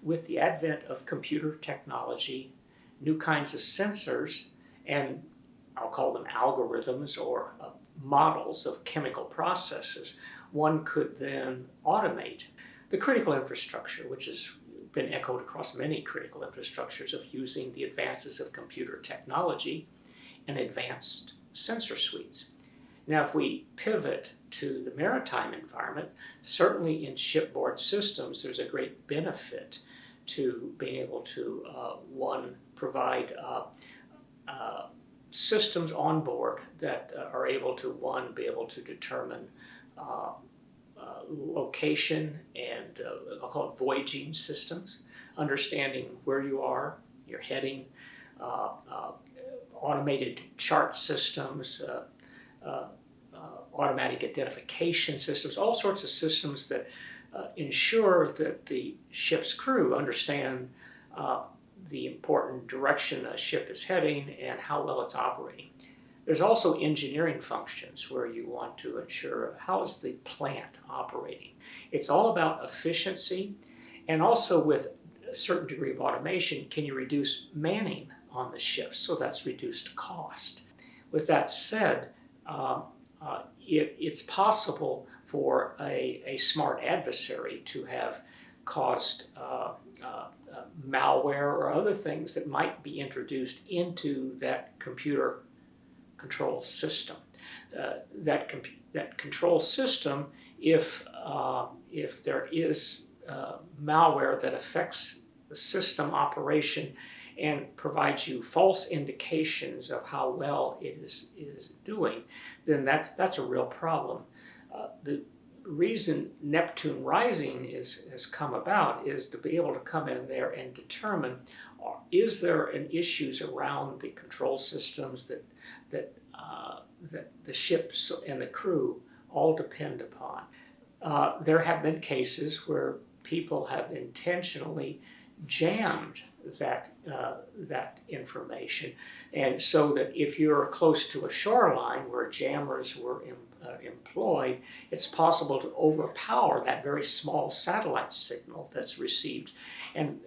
with the advent of computer technology, new kinds of sensors, and I'll call them algorithms or models of chemical processes, one could then automate the critical infrastructure, which has been echoed across many critical infrastructures of using the advances of computer technology and advanced sensor suites. Now, if we pivot to the maritime environment, certainly in shipboard systems, there's a great benefit to being able to, one, provide systems on board that are able to, one, be able to determine location and I'll call it voyaging systems, understanding where you are, your heading, automated chart systems, automatic identification systems, all sorts of systems that ensure that the ship's crew understand the important direction a ship is heading and how well it's operating. There's also engineering functions where you want to ensure how is the plant operating. It's all about efficiency, and also with a certain degree of automation, can you reduce manning on the ship? So that's reduced cost. With that said, it's possible for a smart adversary to have caused malware or other things that might be introduced into that computer control system. That control system, if there is malware that affects the system operation and provides you false indications of how well it is doing, then that's a real problem. The reason Neptune Rising has come about is to be able to come in there and determine, is there an issues around the control systems that the ships and the crew all depend upon. There have been cases where people have intentionally jammed that information, and so that if you're close to a shoreline where jammers were employed, it's possible to overpower that very small satellite signal that's received, and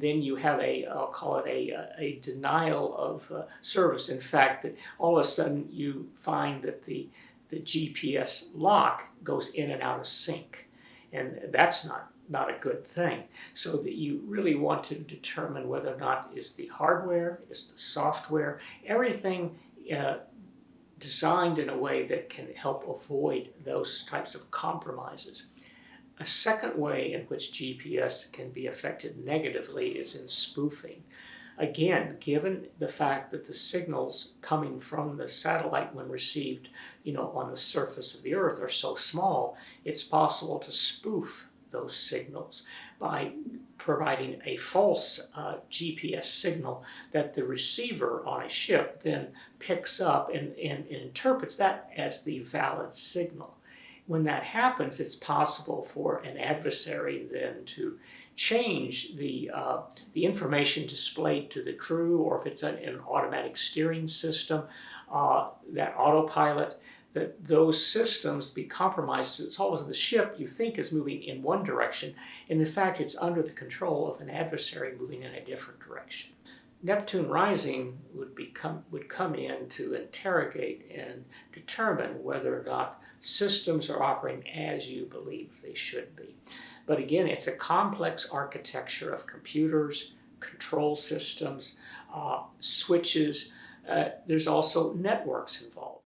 then you have I'll call it a denial of service. In fact, that all of a sudden you find that the GPS lock goes in and out of sync, and that's not a good thing. So that you really want to determine whether or not is the hardware, is the software, everything designed in a way that can help avoid those types of compromises. A second way in which GPS can be affected negatively is in spoofing. Again, given the fact that the signals coming from the satellite when received, on the surface of the Earth are so small, it's possible to spoof those signals by providing a false GPS signal that the receiver on a ship then picks up and interprets that as the valid signal. When that happens, it's possible for an adversary then to change the information displayed to the crew, or if it's an automatic steering system, that autopilot, that those systems be compromised. So it's always the ship you think is moving in one direction, and in fact it's under the control of an adversary moving in a different direction. Neptune Rising would come in to interrogate and determine whether or not systems are operating as you believe they should be. But again, it's a complex architecture of computers, control systems, switches. There's also networks involved.